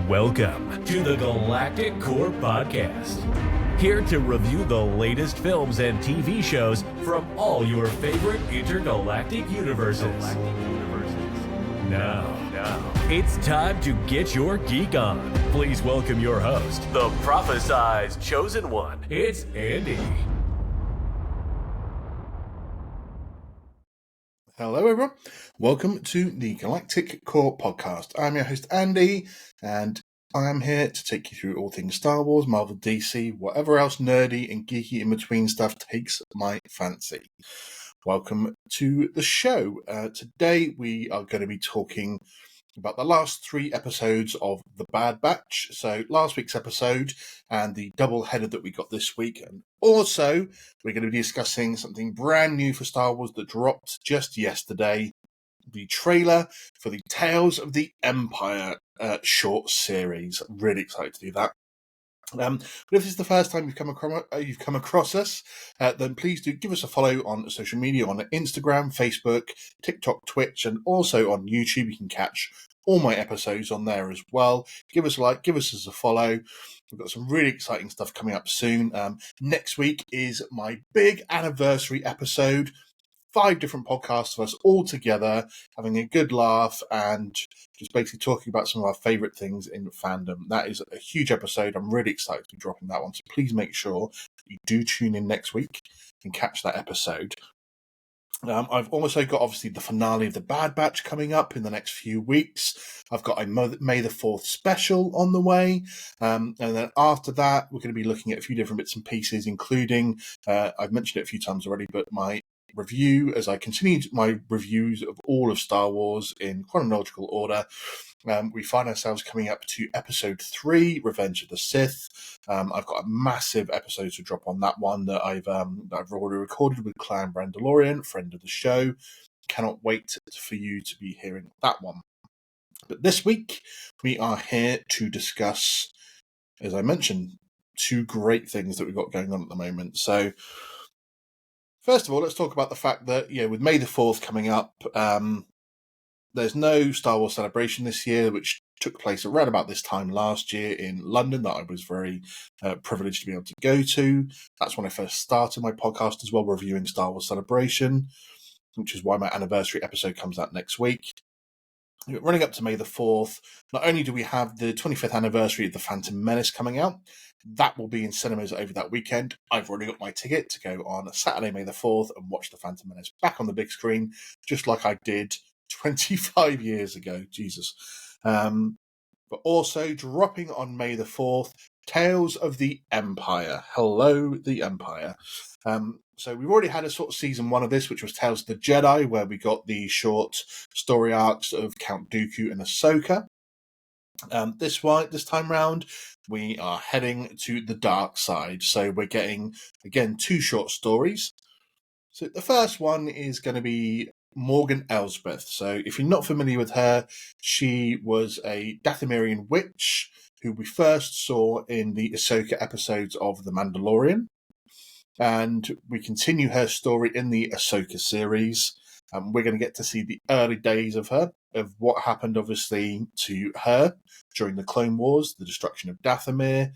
Welcome to the Galactic Core Podcast. Here to review the latest films and TV shows from all your favorite intergalactic universes. Now, it's time to get your geek on. Please welcome your host, the prophesized chosen one. It's Andy. Hello everyone, welcome to the Galactic Core Podcast. I'm your host Andy, and I am here to take you through all things Star Wars, Marvel, DC, whatever else nerdy and geeky in between stuff takes my fancy. Welcome to the show. Today we are going to be talking about the last 3 episodes of The Bad Batch. So last week's episode and the double header that we got this week. And also we're going to be discussing something brand new for Star Wars that dropped just yesterday. The trailer for the Tales of the Empire short series. I'm really excited to do that. But if this is the first time you've come across us, then please do give us a follow on social media, on Instagram, Facebook, TikTok, Twitch, and also on YouTube. You can catch all my episodes on there as well. Give us a like, give us a follow. We've got some really exciting stuff coming up soon. Next week is my big anniversary episode. 5 different podcasts of us all together, having a good laugh and just basically talking about some of our favourite things in fandom. That is a huge episode. I'm really excited to be dropping that one. So please make sure you do tune in next week and catch that episode. I've also got, obviously, the finale of The Bad Batch coming up in the next few weeks. I've got a May the 4th special on the way. And then after that, we're going to be looking at a few different bits and pieces, including, I've mentioned it a few times already, but my review, as I continued my reviews of all of Star Wars in chronological order. We find ourselves coming up to episode 3, Revenge of the Sith. I've got a massive episode to drop on that one that I've already recorded with Clan Brandalorian, friend of the show. Cannot wait for you to be hearing that one. But this week, we are here to discuss, as I mentioned, 2 great things that we've got going on at the moment. So, first of all, let's talk about the fact that, with May the 4th coming up, there's no Star Wars celebration this year, which took place around about this time last year in London, that I was very privileged to be able to go to. That's when I first started my podcast as well, reviewing Star Wars Celebration, which is why my anniversary episode comes out next week. Running up to May the 4th, not only do we have the 25th anniversary of The Phantom Menace coming out, that will be in cinemas over that weekend. I've already got my ticket to go on Saturday, May the 4th, and watch The Phantom Menace back on the big screen, just like I did 25 years ago. Jesus. But also dropping on May the 4th, Tales of the Empire. Hello, the Empire. So we've already had a sort of season 1 of this, which was Tales of the Jedi, where we got the short story arcs of Count Dooku and Ahsoka. This time round, we are heading to the dark side. So we're getting, again, 2 short stories. So the first one is going to be Morgan Elsbeth. So if you're not familiar with her, she was a Dathomirian witch who we first saw in the Ahsoka episodes of The Mandalorian. And we continue her story in the Ahsoka series. We're going to get to see the early days of her, of what happened, obviously, to her during the Clone Wars, the destruction of Dathomir.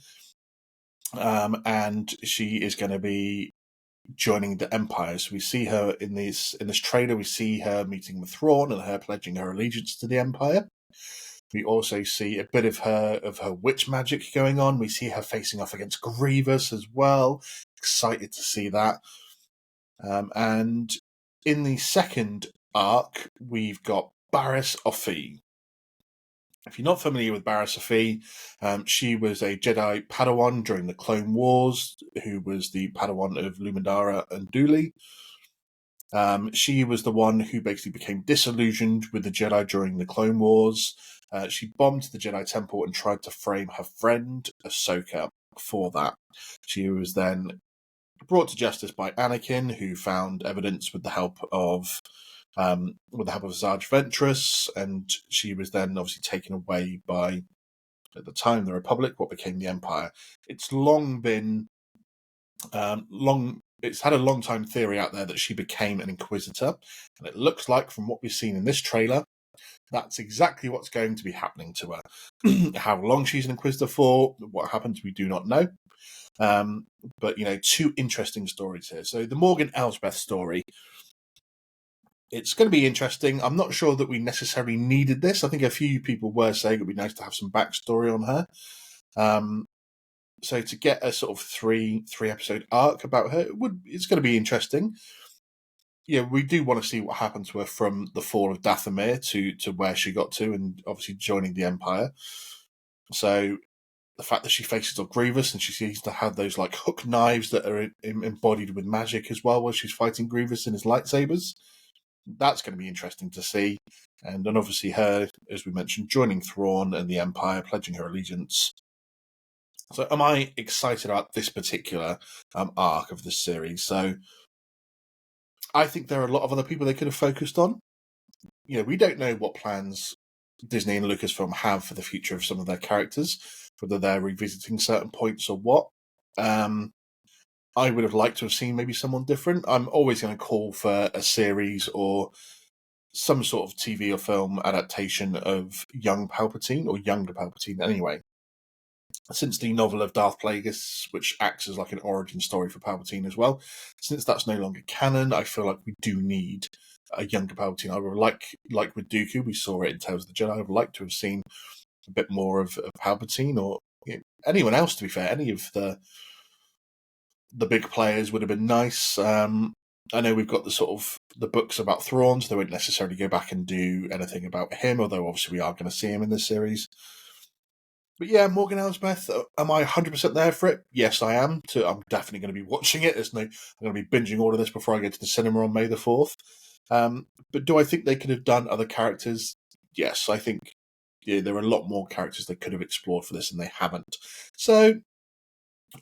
And she is going to be joining the Empire. So we see her in this trailer. We see her meeting with Thrawn and her pledging her allegiance to the Empire. We also see a bit of her witch magic going on. We see her facing off against Grievous as well. Excited to see that. And in the second arc, we've got Barriss Offee. If you're not familiar with Barriss Offee, she was a Jedi Padawan during the Clone Wars, who was the Padawan of Lumidara and Dooley. She was the one who basically became disillusioned with the Jedi during the Clone Wars. She bombed the Jedi Temple and tried to frame her friend Ahsoka for that. She was then brought to justice by Anakin, who found evidence with the help of Asajj Ventress, and she was then obviously taken away by, at the time, the Republic, what became the Empire. It's long been it's had a long time theory out there that she became an Inquisitor, and it looks like, from what we've seen in this trailer, That's exactly what's going to be happening to her. How long she's an Inquisitor for, what happens, we do not know. But, two interesting stories here. So the Morgan Elsbeth story, it's going to be interesting. I'm not sure that we necessarily needed this. I think a few people were saying it would be nice to have some backstory on her. So to get a sort of three episode arc about her, it's going to be interesting. Yeah, we do want to see what happened to her from the fall of Dathomir to where she got to, and obviously joining the Empire. So the fact that she faces off Grievous and she seems to have those like hook knives that are embodied with magic as well while she's fighting Grievous in his lightsabers. That's going to be interesting to see. And then obviously her, as we mentioned, joining Thrawn and the Empire, pledging her allegiance. So am I excited about this particular arc of this series? So I think there are a lot of other people they could have focused on. We don't know what plans Disney and Lucasfilm have for the future of some of their characters, whether they're revisiting certain points or what. I would have liked to have seen maybe someone different. I'm always going to call for a series or some sort of TV or film adaptation of young Palpatine, or younger Palpatine anyway. Since the novel of Darth Plagueis, which acts as like an origin story for Palpatine as well, since that's no longer canon, I feel like we do need a younger Palpatine. I would like with Dooku, we saw it in Tales of the Jedi. I would like to have seen a bit more of Palpatine, or anyone else, to be fair. Any of the big players would have been nice. I know we've got the books about Thrawn, so they won't necessarily go back and do anything about him, although obviously we are going to see him in this series. But yeah, Morgan Elsbeth, am I 100% there for it? Yes, I am. I'm definitely going to be watching it. I'm going to be binging all of this before I go to the cinema on May the 4th. But do I think they could have done other characters? Yes, I think there are a lot more characters they could have explored for this, and they haven't. So,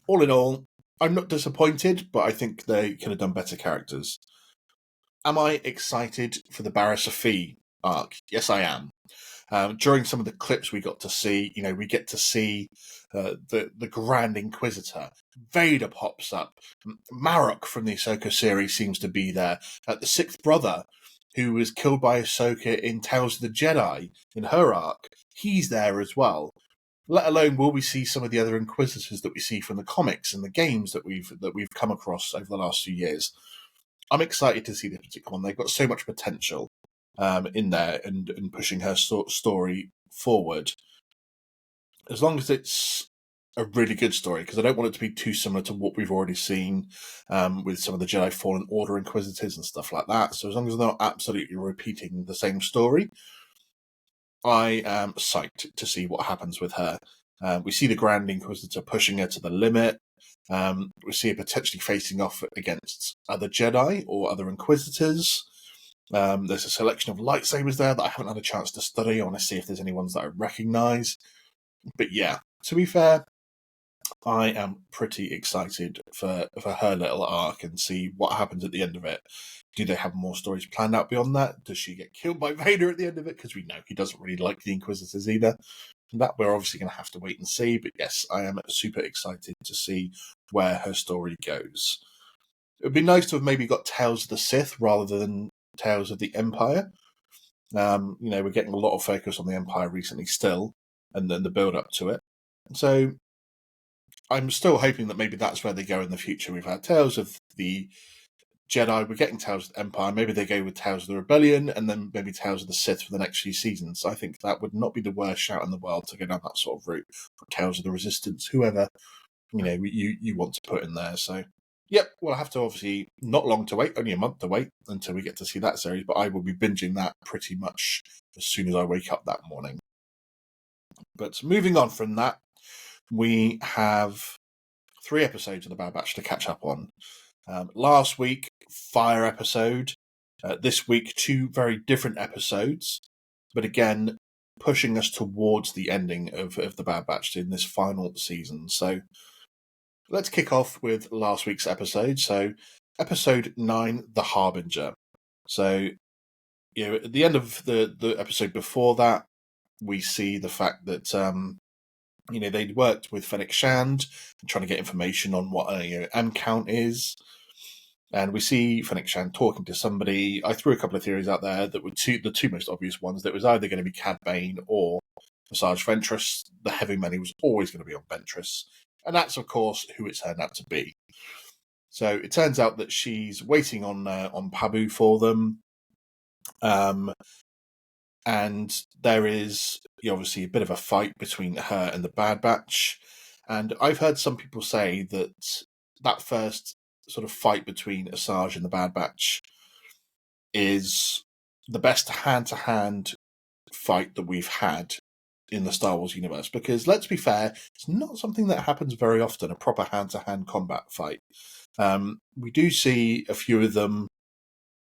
all in all, I'm not disappointed, but I think they could have done better characters. Am I excited for the Barriss Offee arc? Yes, I am. During some of the clips we got to see, we get to see the Grand Inquisitor. Vader pops up. Marok from the Ahsoka series seems to be there. The Sixth Brother, who was killed by Ahsoka in Tales of the Jedi, in her arc, he's there as well. Let alone will we see some of the other Inquisitors that we see from the comics and the games that we've come across over the last few years. I'm excited to see this particular one. They've got so much potential in there and pushing her story forward. As long as it's a really good story, because I don't want it to be too similar to what we've already seen with some of the Jedi Fallen Order Inquisitors and stuff like that. So as long as they're not absolutely repeating the same story, I am psyched to see what happens with her. We see the Grand Inquisitor pushing her to the limit. We see her potentially facing off against other Jedi or other Inquisitors. There's a selection of lightsabers there that I haven't had a chance to study. I want to see if there's any ones that I recognise. But yeah, to be fair, I am pretty excited for her little arc and see what happens at the end of it. Do they have more stories planned out beyond that? Does she get killed by Vader at the end of it? Because we know he doesn't really like the Inquisitors either. That we're obviously going to have to wait and see. But yes, I am super excited to see where her story goes. It would be nice to have maybe got Tales of the Sith rather than Tales of the Empire. We're getting a lot of focus on the Empire recently still, and then the build up to it. So I'm still hoping that maybe that's where they go in the future. We've had Tales of the Jedi, we're getting Tales of the Empire, maybe they go with Tales of the Rebellion, and then maybe Tales of the Sith for the next few seasons. I think that would not be the worst shout in the world to go down that sort of route for Tales of the Resistance, whoever you want to put in there. So yep, we'll have to obviously not long to wait, only a month to wait until we get to see that series, but I will be binging that pretty much as soon as I wake up that morning. But moving on from that, we have 3 episodes of The Bad Batch to catch up on. Last week, Fire episode. This week, 2 very different episodes, but again, pushing us towards the ending of The Bad Batch in this final season. So let's kick off with last week's episode. So episode 9, The Harbinger. So, at the end of the episode before that, we see the fact that they'd worked with Fennec Shand, trying to get information on what M count is. And we see Fennec Shand talking to somebody. I threw a couple of theories out there that were the two most obvious ones. That was either going to be Cad Bane or Asajj Ventress. The heavy money was always going to be on Ventress. And that's, of course, who it turned out to be. So it turns out that she's waiting on Pabu for them. And there is obviously a bit of a fight between her and the Bad Batch. And I've heard some people say that first sort of fight between Asajj and the Bad Batch is the best hand-to-hand fight that we've had in the Star Wars universe. Because let's be fair, it's not something that happens very often, a proper hand-to-hand combat fight. We do see a few of them,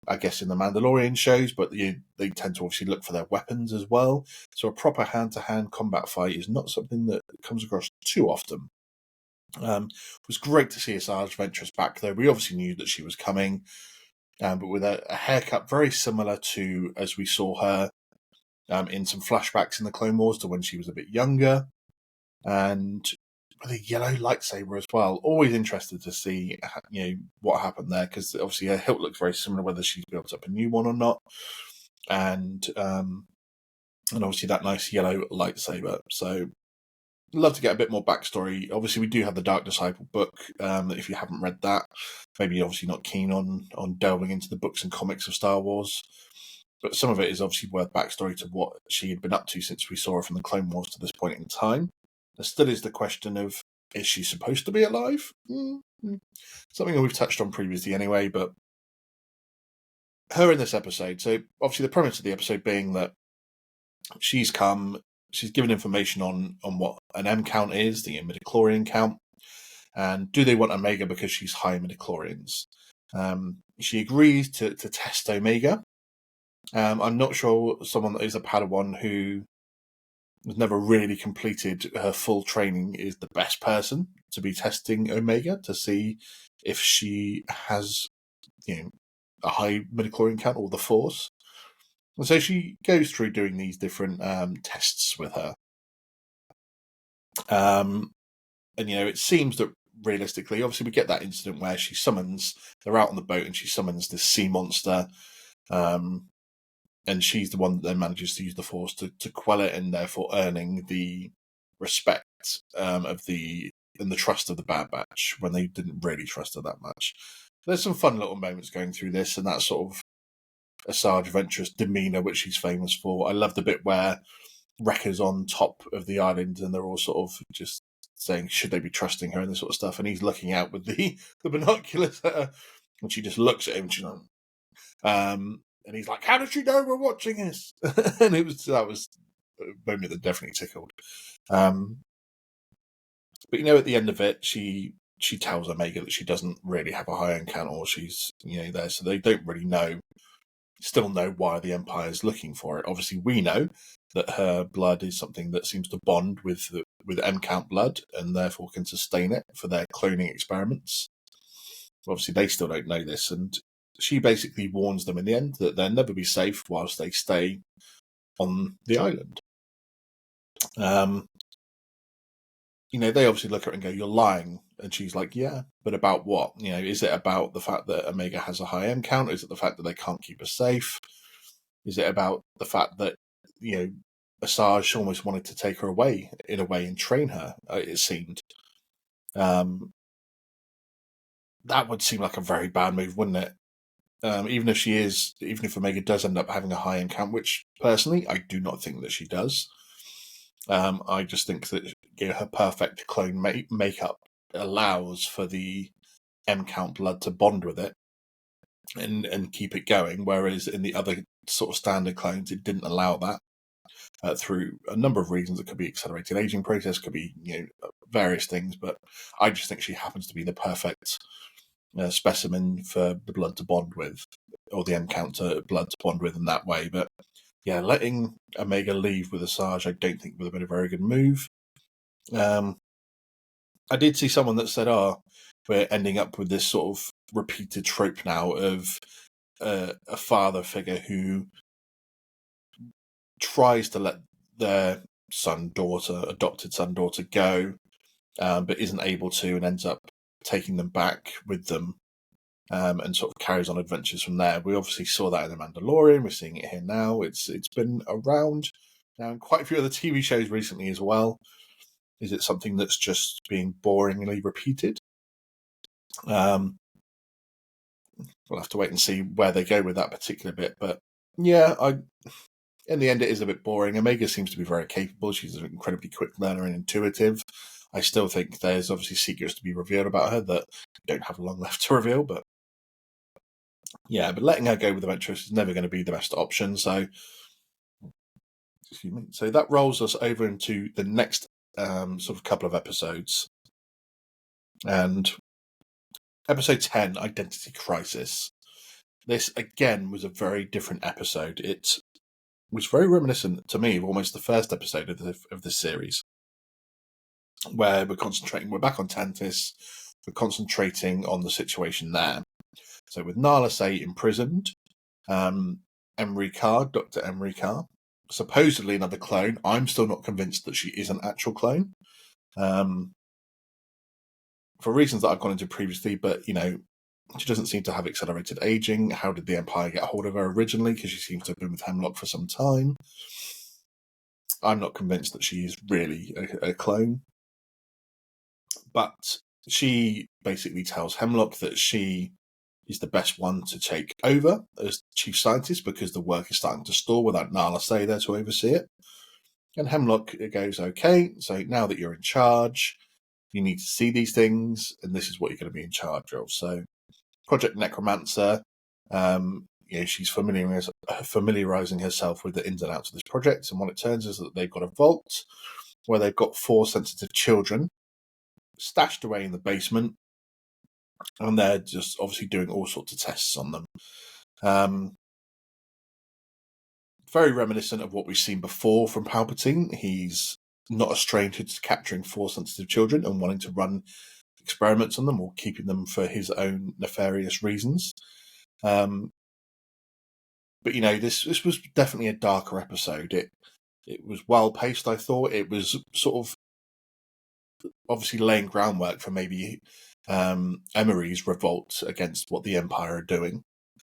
I guess, in the Mandalorian shows, but they tend to obviously look for their weapons as well. So a proper hand-to-hand combat fight is not something that comes across too often. It was great to see Asajj Ventress back, though. We obviously knew that she was coming, but with a haircut very similar to as we saw her in some flashbacks in the Clone Wars to when she was a bit younger, and with a yellow lightsaber as well. Always interested to see what happened there, because obviously her hilt looks very similar, whether she's built up a new one or not, and obviously that nice yellow lightsaber. So love to get a bit more backstory. Obviously, we do have the Dark Disciple book. If you haven't read that, maybe you're obviously not keen on delving into the books and comics of Star Wars. But some of it is obviously worth backstory to what she had been up to since we saw her from the Clone Wars to this point in time. There still is the question of, is she supposed to be alive? Something that we've touched on previously anyway, but her in this episode. So obviously the premise of the episode being that she's given information on what an M count is, the midichlorian count, and do they want Omega because she's high in midichlorians. She agrees to test Omega. I'm not sure someone that is a Padawan who has never really completed her full training is the best person to be testing Omega to see if she has a high midichlorian count or the Force. And so she goes through doing these different tests with her. And it seems that realistically, obviously we get that incident where they're out on the boat and she summons this sea monster, and she's the one that then manages to use the Force to quell it, and therefore earning the respect and the trust of the Bad Batch when they didn't really trust her that much. There's some fun little moments going through this, and that sort of Asajj Ventress demeanour, which she's famous for. I love the bit where Wrecker's on top of the island and they're all sort of just saying, should they be trusting her and this sort of stuff, and he's looking out with the binoculars at her, and she just looks at him and she's like, and he's like, how does she know we're watching this? And that was a moment that definitely tickled. But at the end of it, she tells Omega that she doesn't really have a high end count, or she's there, so they don't really still know why the Empire is looking for it. Obviously, we know that her blood is something that seems to bond with M count blood, and therefore can sustain it for their cloning experiments. Obviously, they still don't know this, and she basically warns them in the end that they'll never be safe whilst they stay on the island. They obviously look at her and go, you're lying. And she's like, yeah, but about what? Is it about the fact that Omega has a high M count? Is it the fact that they can't keep her safe? Is it about the fact that, Asajj almost wanted to take her away, in a way, and train her, it seemed. That would seem like a very bad move, wouldn't it? Even if Omega does end up having a high M count, which personally I do not think that she does. I just think that her perfect clone makeup allows for the M count blood to bond with it and keep it going, whereas in the other sort of standard clones it didn't allow that through a number of reasons. It could be accelerated aging process, could be various things, but I just think she happens to be the perfect specimen for the blood to bond with, or the M count blood to bond with in that way. But yeah, letting Omega leave with Asajj, I don't think would have been a very good move. I did see someone that said, we're ending up with this sort of repeated trope now of a father figure who tries to let their adopted son, daughter go, but isn't able to, and ends up taking them back with them and sort of carries on adventures from there. We obviously saw that in The Mandalorian. We're seeing it here now. It's been around now in quite a few other TV shows recently as well. Is it something that's just being boringly repeated? We'll have to wait and see where they go with that particular bit. But yeah, in the end, it is a bit boring. Omega seems to be very capable. She's an incredibly quick learner and intuitive. I still think there's obviously secrets to be revealed about her that we don't have long left to reveal. But yeah, but letting her go with the Ventress is never going to be the best option. So, excuse me. So that rolls us over into the next sort of couple of episodes. And episode 10, Identity Crisis. This, again, was a very different episode. It was very reminiscent to me of almost the first episode of this series, where we're back on Tantis, we're concentrating on the situation there. So with Nala Say imprisoned, Emery Carr, Dr. Emery Carr, supposedly another clone. I'm still not convinced that she is an actual clone. For reasons that I've gone into previously, but, you know, she doesn't seem to have accelerated aging. How did the Empire get a hold of her originally? Because she seems to have been with Hemlock for some time. I'm not convinced that she is really a clone. But she basically tells Hemlock that she is the best one to take over as chief scientist because the work is starting to stall without Nala Say there to oversee it. And Hemlock goes, okay, so now that you're in charge, you need to see these things, and this is what you're going to be in charge of. So, Project Necromancer, she's familiarizing herself with the ins and outs of this project, and what it turns is that they've got a vault where they've got 4 sensitive children stashed away in the basement, and they're just obviously doing all sorts of tests on them. Very reminiscent of what we've seen before from Palpatine. He's not a stranger to capturing 4 sensitive children and wanting to run experiments on them or keeping them for his own nefarious reasons. But, you know, this was definitely a darker episode. It was well-paced, I thought. It was sort of obviously laying groundwork for maybe Emery's revolt against what the Empire are doing.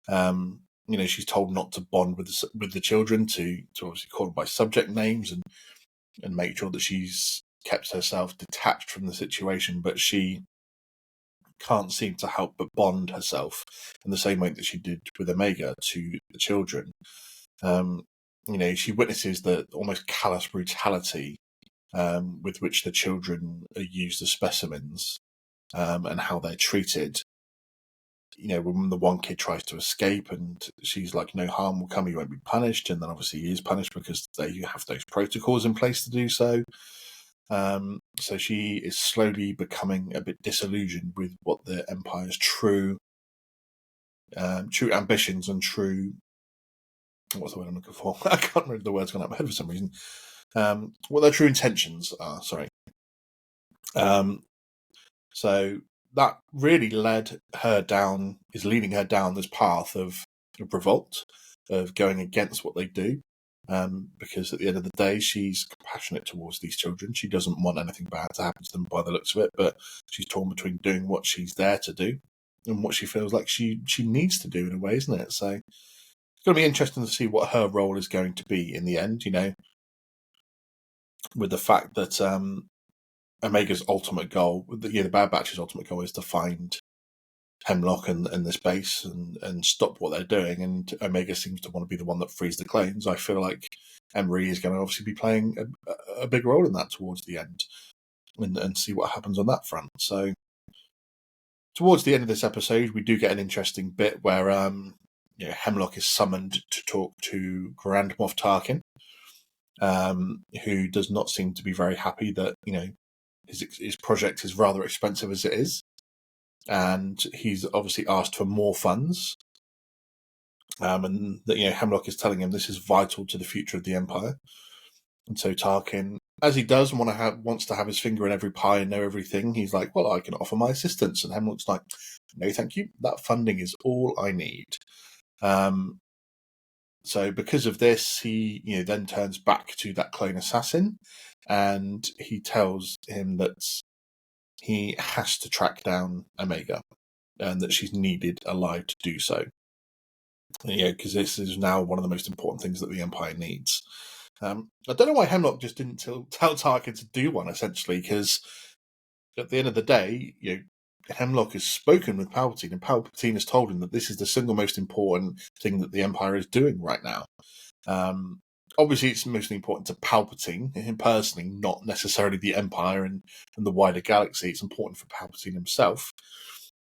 You know, she's told not to bond with the children, to obviously call them by subject names and make sure that she's kept herself detached from the situation, but she can't seem to help but bond herself in the same way that she did with Omega to the children. You know, she witnesses the almost callous brutality with which the children are used as specimens and how they're treated. You know, when the one kid tries to escape and she's like, no harm will come, he won't be punished. And then obviously he is punished because they have those protocols in place to do so. So she is slowly becoming a bit disillusioned with what the Empire's true ambitions and true, what's the word I'm looking for? I can't remember, the word's gone out of my head for some reason. What their true intentions are, sorry. So that really is leading her down this path of revolt, of going against what they do. Because at the end of the day, she's compassionate towards these children. She doesn't want anything bad to happen to them by the looks of it, but she's torn between doing what she's there to do and what she feels like she needs to do in a way, isn't it? So it's going to be interesting to see what her role is going to be in the end, you know, with the fact that Omega's ultimate goal, the Bad Batch's ultimate goal is to find Hemlock and this base and stop what they're doing, and Omega seems to want to be the one that frees the clones. I feel like Emery is going to obviously be playing a big role in that towards the end, and see what happens on that front. So towards the end of this episode, we do get an interesting bit where Hemlock is summoned to talk to Grand Moff Tarkin, who does not seem to be very happy that, you know, his project is rather expensive as it is. And he's obviously asked for more funds. And that, you know, Hemlock is telling him this is vital to the future of the Empire. And so Tarkin, as he does, wants to have his finger in every pie and know everything, he's like, well, I can offer my assistance. And Hemlock's like, no, thank you. That funding is all I need. So because of this, he, you know, then turns back to that clone assassin, and he tells him that he has to track down Omega. and that she's needed alive to do so. Because this is now one of the most important things that the Empire needs. I don't know why Hemlock just didn't tell Tarkin to do one, essentially, because at the end of the day, Hemlock has spoken with Palpatine, and Palpatine has told him that this is the single most important thing that the Empire is doing right now. Obviously, it's mostly important to Palpatine, him personally, not necessarily the Empire and the wider galaxy. It's important for Palpatine himself,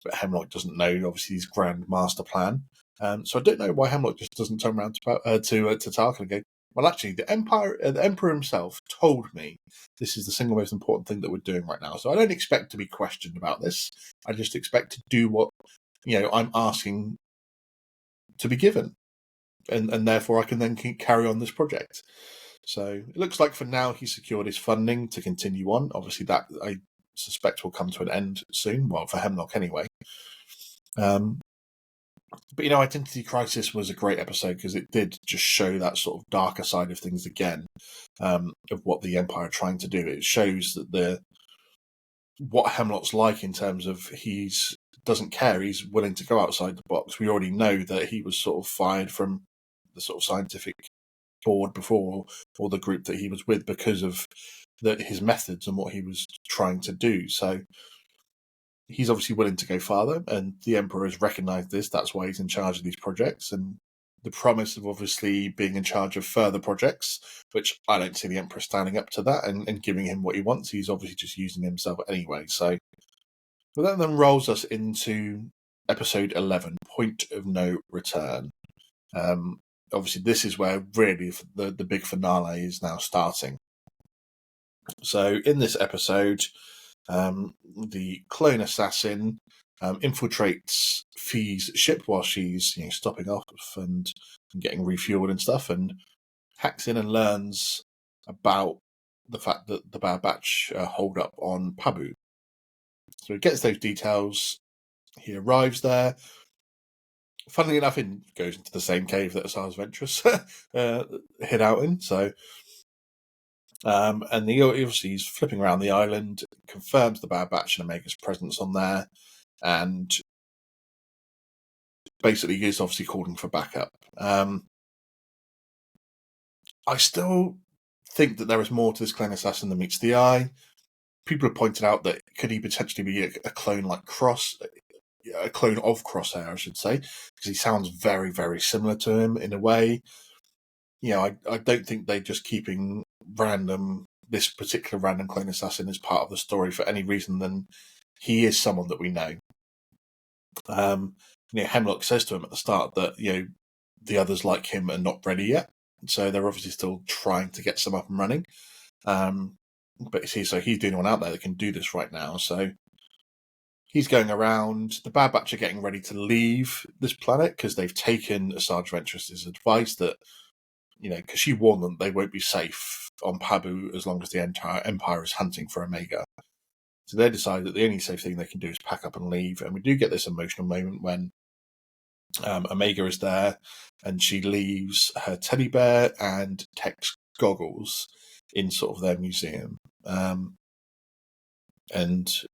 but Hemlock doesn't know, obviously, his grand master plan. So I don't know why Hemlock just doesn't turn around to Tarkin and go, well, actually, the Emperor himself told me this is the single most important thing that we're doing right now. So I don't expect to be questioned about this. I just expect to do what I'm asking to be given, and therefore I can then carry on this project. So it looks like for now he's secured his funding to continue on. Obviously, that I suspect will come to an end soon. Well, for Hemlock anyway. But Identity Crisis was a great episode because it did just show that sort of darker side of things again, of what the Empire are trying to do. It shows that what Hemlock's like in terms of he's doesn't care. He's willing to go outside the box. We already know that he was sort of fired from the sort of scientific board before, or the group that he was with, because of his methods and what he was trying to do. So he's obviously willing to go farther, and the Emperor has recognised this. That's why he's in charge of these projects, and the promise of obviously being in charge of further projects, which I don't see the Emperor standing up to that and giving him what he wants. He's obviously just using himself anyway. So that then rolls us into episode 11, Point of No Return. Obviously, this is where really the big finale is now starting. So in this episode, the clone assassin infiltrates Fee's ship while she's stopping off and getting refueled and stuff, and hacks in and learns about the fact that the Bad Batch hold up on Pabu. So he gets those details. He arrives there. Funnily enough, he goes into the same cave that Asajj Ventress hid out in. So. And obviously he's flipping around the island, confirms the Bad Batch and Omega's presence on there, and basically he's obviously calling for backup. I still think that there is more to this clone assassin than meets the eye. People have pointed out that could he potentially be a clone like Cross, a clone of Crosshair, I should say, because he sounds very, very similar to him in a way. I don't think they're just keeping this particular random clone assassin as part of the story for any reason than he is someone that we know. Hemlock says to him at the start that the others like him are not ready yet, so they're obviously still trying to get some up and running. But he's the only one out there that can do this right now. So he's going around. The Bad Batch are getting ready to leave this planet because they've taken Asajj Ventress's advice that because she warned them they won't be safe on Pabu as long as the entire Empire is hunting for Omega. So they decide that the only safe thing they can do is pack up and leave. And we do get this emotional moment when Omega is there and she leaves her teddy bear and Tech's goggles in sort of their museum. And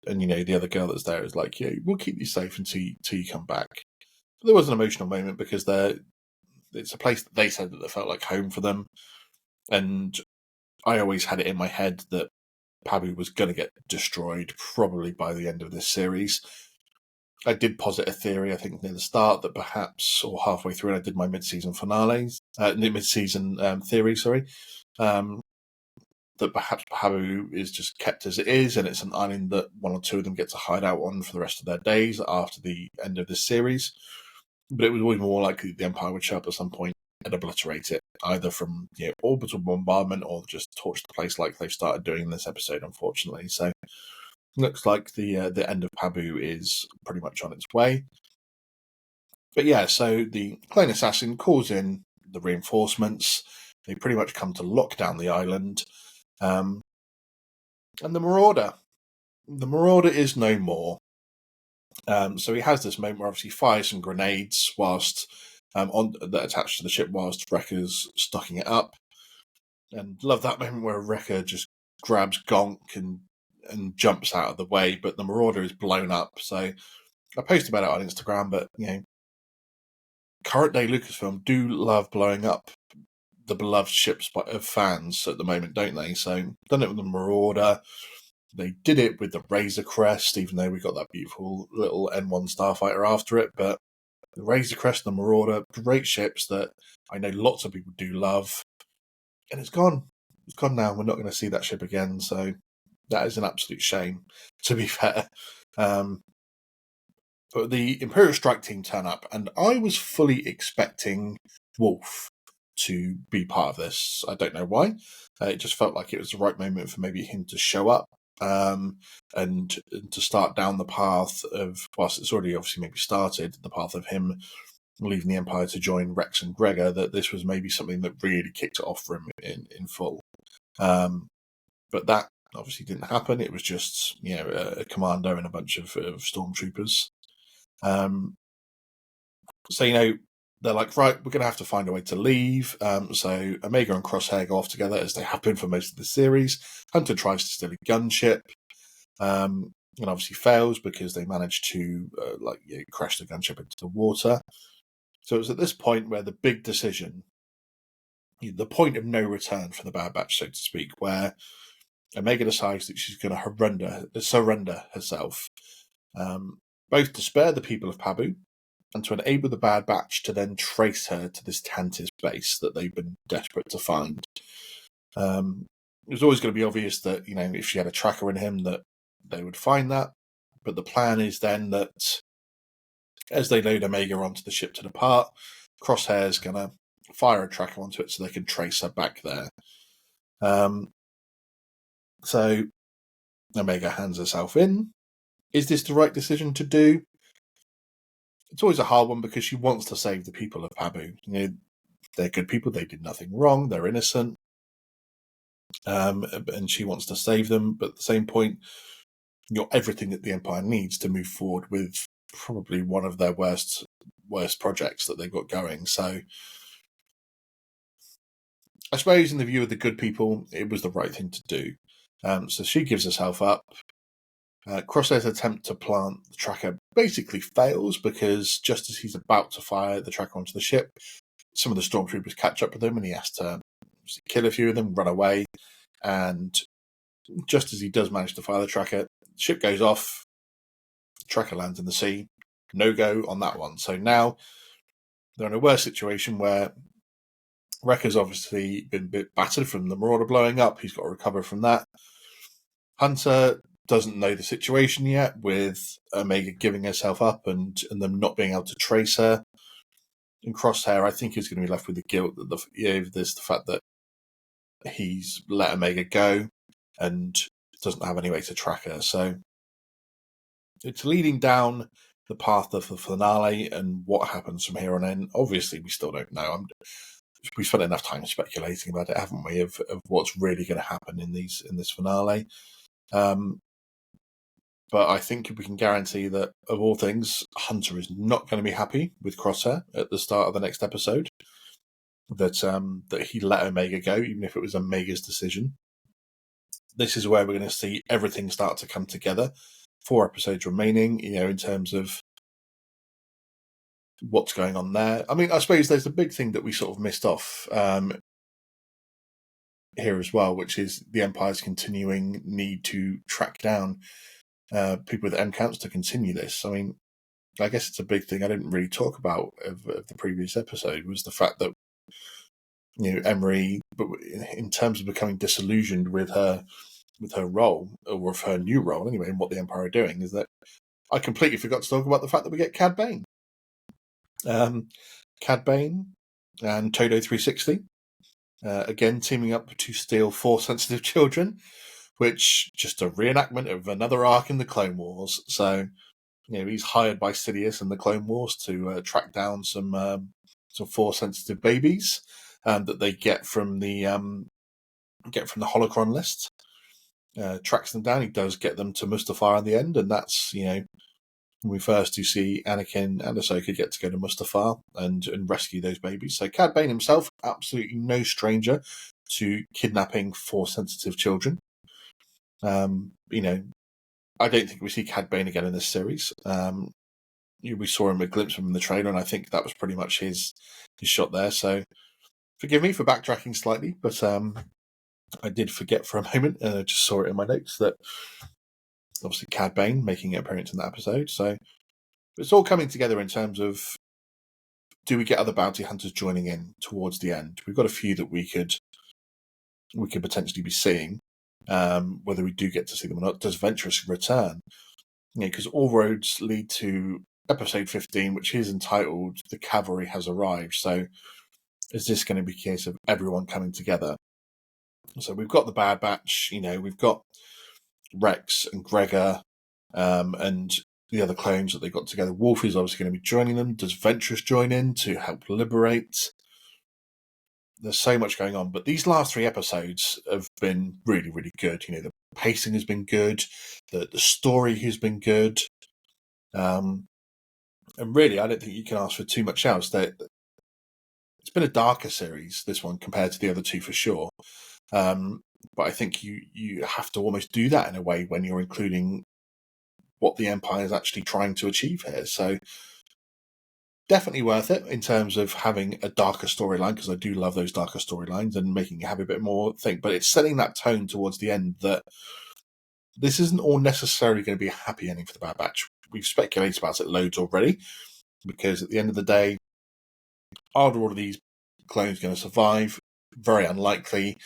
the other girl that's there is like, we'll keep you safe until you come back. But there was an emotional moment because it's a place that they said that felt like home for them. And I always had it in my head that Pabu was going to get destroyed probably by the end of this series. I did posit a theory, I think, near the start that perhaps, or halfway through, and I did my mid-season theory, that perhaps Pabu is just kept as it is, and it's an island that one or two of them get to hide out on for the rest of their days after the end of this series. But it was always more likely that the Empire would show up at some point and obliterate it, either from orbital bombardment or just torch the place like they've started doing in this episode, unfortunately. So looks like the end of Pabu is pretty much on its way. But so the clone assassin calls in the reinforcements. They pretty much come to lock down the island. And the Marauder is no more. So he has this moment where obviously he fires some grenades whilst that attached to the ship whilst Wrecker's stocking it up. And love that moment where Wrecker just grabs Gonk and jumps out of the way, but the Marauder is blown up. So I posted about it on Instagram, but current day Lucasfilm do love blowing up the beloved ships of fans at the moment, don't they? So done it with the Marauder. They did it with the Razor Crest, even though we got that beautiful little N1 starfighter after it. But the Razor Crest and the Marauder, great ships that I know lots of people do love. And it's gone. It's gone now. We're not going to see that ship again. So that is an absolute shame, to be fair. But the Imperial Strike Team turn up, and I was fully expecting Wolf to be part of this. I don't know why. It just felt like it was the right moment for maybe him to show up and to start down the path of, whilst it's already obviously maybe started, the path of him leaving the Empire to join Rex and Gregor, that this was maybe something that really kicked it off for him in full. But that obviously didn't happen. It was just, a commander and a bunch of stormtroopers. So, they're like, right, we're going to have to find a way to leave. So Omega and Crosshair go off together, as they have been for most of the series. Hunter tries to steal a gunship, and obviously fails because they manage to crash the gunship into the water. So it was at this point where the big decision, the point of no return for the Bad Batch, so to speak, where Omega decides that she's going to surrender herself, both to spare the people of Pabu and to enable the Bad Batch to then trace her to this Tantis base that they've been desperate to find. It was always going to be obvious that, if she had a tracker in him, that they would find that. But the plan is then that as they load Omega onto the ship to depart, Crosshair's going to fire a tracker onto it so they can trace her back there. So Omega hands herself in. Is this the right decision to do? It's always a hard one because she wants to save the people of Pabu. They're good people. They did nothing wrong. They're innocent. And she wants to save them. But at the same point, everything that the Empire needs to move forward with probably one of their worst projects that they've got going. So I suppose in the view of the good people, it was the right thing to do. So she gives herself up. Crosshair's attempt to plant the tracker basically fails because just as he's about to fire the tracker onto the ship, some of the stormtroopers catch up with him and he has to kill a few of them, run away. And just as he does manage to fire the tracker, the ship goes off, the tracker lands in the sea. No go on that one. So now they're in a worse situation where Wrecker's obviously been a bit battered from the Marauder blowing up. He's got to recover from that. Hunter doesn't know the situation yet, with Omega giving herself up and them not being able to trace her. And Crosshair, I think, is going to be left with the guilt that the fact that he's let Omega go and doesn't have any way to track her. So it's leading down the path of the finale, and what happens from here on in, obviously we still don't know. We've spent enough time speculating about it, haven't we, of what's really going to happen in this finale. But I think we can guarantee that, of all things, Hunter is not going to be happy with Crosshair at the start of the next episode. That he let Omega go, even if it was Omega's decision. This is where we're going to see everything start to come together. 4 episodes remaining, in terms of what's going on there. I mean, I suppose there's a big thing that we sort of missed off here as well, which is the Empire's continuing need to track down people with M counts to continue this. I mean, I guess it's a big thing I didn't really talk about of the previous episode, was the fact that Emery, but in terms of becoming disillusioned with her role, or with her new role anyway, and what the Empire are doing, is that I completely forgot to talk about the fact that we get Cad Bane. Cad Bane and Todo 360 again teaming up to steal 4 sensitive children, which just a reenactment of another arc in the Clone Wars. So he's hired by Sidious in the Clone Wars to track down some 4 sensitive babies that they get from the holocron list. Tracks them down. He does get them to Mustafar in the end, and that's when we first do see Anakin and Ahsoka get to go to Mustafar and rescue those babies. So Cad Bane himself, absolutely no stranger to kidnapping 4 sensitive children. I don't think we see Cad Bane again in this series. we saw him a glimpse of him in the trailer, and I think that was pretty much his shot there. So forgive me for backtracking slightly, but I did forget for a moment, and I just saw it in my notes that obviously Cad Bane making an appearance in that episode. So it's all coming together in terms of, do we get other bounty hunters joining in towards the end? We've got a few that we could potentially be seeing. Whether we do get to see them or not, does Ventress return? Because all roads lead to episode 15, which is entitled "The Cavalry Has Arrived." So is this going to be a case of everyone coming together? So we've got the Bad Batch, we've got Rex and Gregor, and the other clones that they got together. Wolf is obviously going to be joining them. Does Ventress join in to help liberate? There's so much going on, but these last 3 episodes have been really, really good. The pacing has been good, the story has been good, and really, I don't think you can ask for too much else. It's been a darker series, this one, compared to the other 2 for sure. But I think you have to almost do that in a way when you're including what the Empire is actually trying to achieve here. So definitely worth it in terms of having a darker storyline, because I do love those darker storylines and making you have a bit more think. But it's setting that tone towards the end that this isn't all necessarily going to be a happy ending for the Bad Batch. We've speculated about it loads already, because at the end of the day, are all of these clones going to survive? Very unlikely.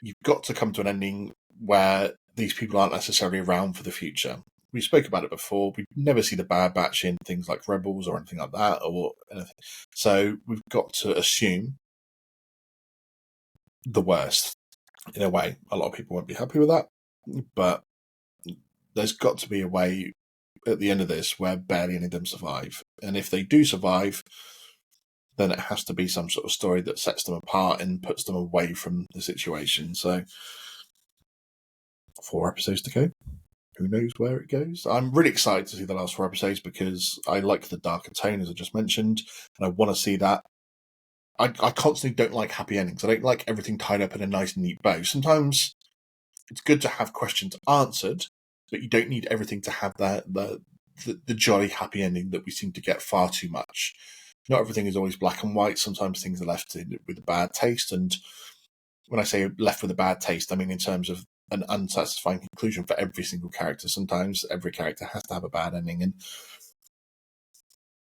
You've got to come to an ending where these people aren't necessarily around for the future. We spoke about it before. We never see the Bad Batch in things like Rebels or anything like that, or anything. So we've got to assume the worst. In a way, a lot of people won't be happy with that, but there's got to be a way at the end of this where barely any of them survive. And if they do survive, then it has to be some sort of story that sets them apart and puts them away from the situation. So 4 episodes to go. Who knows where it goes? I'm really excited to see the last 4 episodes, because I like the darker tone, as I just mentioned, and I want to see that. I constantly don't like happy endings. I don't like everything tied up in a nice, neat bow. Sometimes it's good to have questions answered, but you don't need everything to have the jolly, happy ending that we seem to get far too much. Not everything is always black and white. Sometimes things are left with a bad taste. And when I say left with a bad taste, I mean in terms of an unsatisfying conclusion for every single character. Sometimes every character has to have a bad ending. And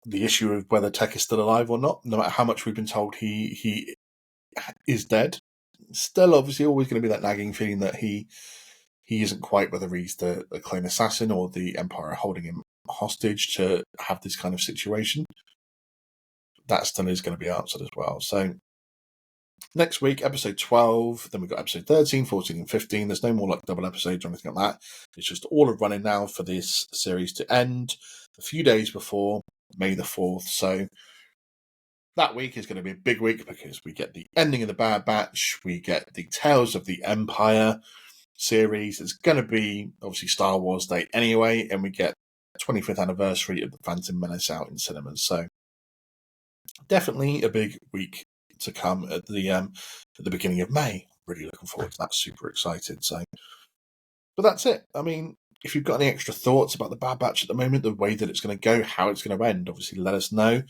the issue of whether Tech is still alive or not, no matter how much we've been told he is dead, still obviously always going to be that nagging feeling that he isn't quite, whether he's the clone assassin or the Empire holding him hostage to have this kind of situation. That still is going to be answered as well. So next week, episode 12, then we've got episode 13, 14, and 15. There's no more like double episodes or anything like that. It's just all of running now for this series to end a few days before May the 4th. So that week is going to be a big week, because we get the ending of the Bad Batch, we get the Tales of the Empire series. It's going to be obviously Star Wars Day anyway, and we get 25th anniversary of the Phantom Menace out in cinemas. So definitely a big week to come at the beginning of May. Really looking forward to that. Super excited. So, but that's it. I mean, if you've got any extra thoughts about the Bad Batch at the moment, the way that it's going to go, how it's going to end, obviously let us know.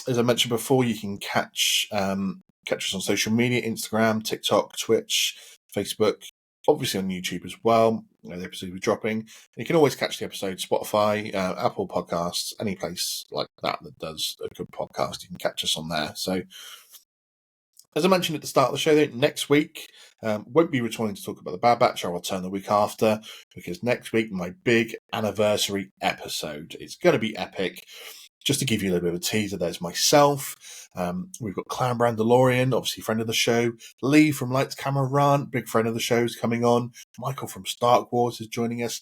As I mentioned before, you can catch us on social media: Instagram, TikTok, Twitch, Facebook, obviously on YouTube as well. The episode we're dropping. And you can always catch the episode Spotify, Apple Podcasts, any place like that does a good podcast. You can catch us on there. So, as I mentioned at the start of the show, next week won't be returning to talk about the Bad Batch. I'll return the week after, because next week, my big anniversary episode. It's going to be epic. Just to give you a little bit of a teaser, there's myself. We've got Clan Brandalorian, obviously friend of the show. Lee from Lights Camera Run, big friend of the show, is coming on. Michael from Star Wars is joining us.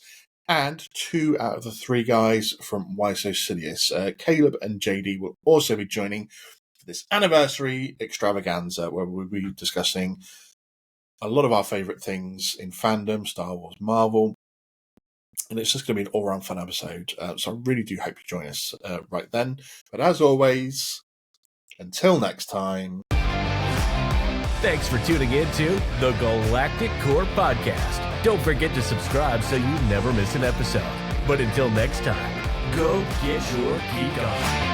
And 2 out of the 3 guys from Why So Sidious, Caleb and JD, will also be joining for this anniversary extravaganza, where we'll be discussing a lot of our favourite things in fandom, Star Wars, Marvel. And it's just going to be an all-round fun episode. So I really do hope you join us right then. But as always, until next time. Thanks for tuning in to the Galactic Core Podcast. Don't forget to subscribe so you never miss an episode. But until next time, Go get your geek on.